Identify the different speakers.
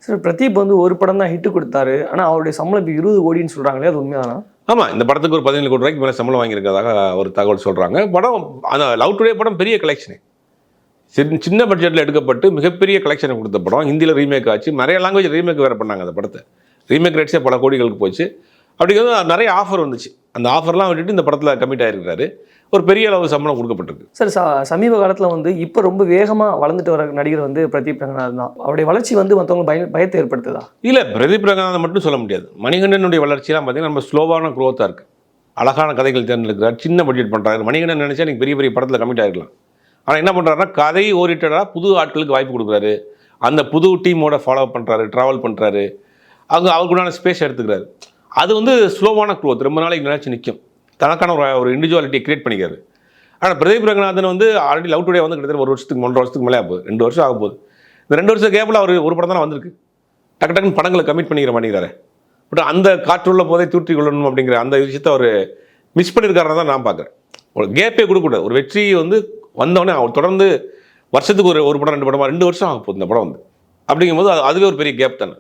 Speaker 1: Sir Pradeep வந்து ஒரு படம் தான் ஹிட் கொடுத்தாரு. ஆனா அவருடைய சம்பளம் இப்போ 20 கோடின்னு சொல்றாங்களே, அது உண்மைதானா?
Speaker 2: ஆமாம், இந்த படத்துக்கு ஒரு 17 கோடி ரூபாய்க்கு மேலே சம்பளம் வாங்கியிருக்கிறதாக ஒரு தகவல் சொல்கிறாங்க. படம் அந்த லவ் டுடே படம் பெரிய கலெக்ஷனு, சின்ன பட்ஜெட்டில் எடுக்கப்பட்டு மிகப்பெரிய கலெக்ஷனை கொடுத்த படம். ஹிந்தியில் ரீமேக் ஆச்சு, நிறைய லாங்குவேஜ் ரீமேக் வேறு பண்ணாங்க. அந்த படத்தை ரீமேக் ரேட்ஸே பல கோடிகளுக்கு போச்சு. அப்படிங்கிறது நிறைய ஆஃபர் வந்துச்சு. அந்த ஆஃபர்லாம் விட்டுட்டு இந்த படத்தில் கமிட் ஆகிருக்கிறாரு. ஒரு பெரிய அளவு சம்பளம் கொடுக்கப்பட்டிருக்கு.
Speaker 1: சார் சமீப காலத்தில் வந்து இப்போ ரொம்ப வேகமாக வளர்ந்துட்டு வர நடிகர் வந்து பிரதீப் ரங்கநாதன் தான். அவருடைய வளர்ச்சி வந்து மற்றவங்க பயத்தை ஏற்படுத்துதா?
Speaker 2: இல்லை, பிரதீப் ரங்கநாதன் மட்டும் சொல்ல முடியாது. மணிகண்டனுடைய வளர்ச்சியெல்லாம் பார்த்தீங்கன்னா நம்ம ஸ்லோவான க்ரோத்தாக இருக்குது. அழகான கதைகள் தேர்ந்தெடுக்கிறார், சின்ன பட்ஜெட் பண்ணுறாரு. மணிகண்டன் நினச்சா எனக்கு பெரிய பெரிய படத்தில் கமிட் ஆகிருக்கலாம். ஆனால் என்ன பண்ணுறாருன்னா கதை ஓரியன்டாக புது ஆட்களுக்கு வாய்ப்பு கொடுக்குறாரு. அந்த புது டீமோட ஃபாலோ பண்ணுறாரு, ட்ராவல் பண்ணுறாரு, அவங்க அவருக்குண்டான ஸ்பேஸ் எடுத்துக்கிறாரு. அது வந்து ஸ்லோவான க்ரோத், ரொம்ப நாளைக்கு நினச்சி நிற்கும். தனக்கான ஒரு இண்டிவிஜுவாலிட்டியை கிரியேட் பண்ணிக்காரு. ஆனால் பிரதீப் ரங்கநாதன் வந்து ஆல்ரெடி லவ் டுடே வந்து கிட்டத்தட்ட 1 வருஷத்துக்கு 1.5 வருஷத்துக்கு மேலே ஆகுது, 2 வருஷம் ஆக போகுது. இந்த 2 வருஷம் கேப்பில் அவர் ஒரு படம் தானே வந்திருக்கு. டக்குன்னு படங்களை கமிட் பண்ணிக்கிற மாட்டேங்கிறாரு. பட் அந்த காற்றுள்ள போதை தூற்றி கொள்ளணும் அப்படிங்கிற அந்த விஷயத்தை அவர் மிஸ் பண்ணியிருக்காருன்னு தான் நான் பார்க்குறேன். ஒரு கேப்பே கொடுக்கக்கூடாது. ஒரு வெற்றி வந்து வந்தோடனே அவர் தொடர்ந்து வருஷத்துக்கு ஒரு படம் 2 படமாக 2 வருஷம் ஆக போகுது இந்த படம் வந்து. அப்படிங்கும்போது அதுவே ஒரு பெரிய கேப் தானே.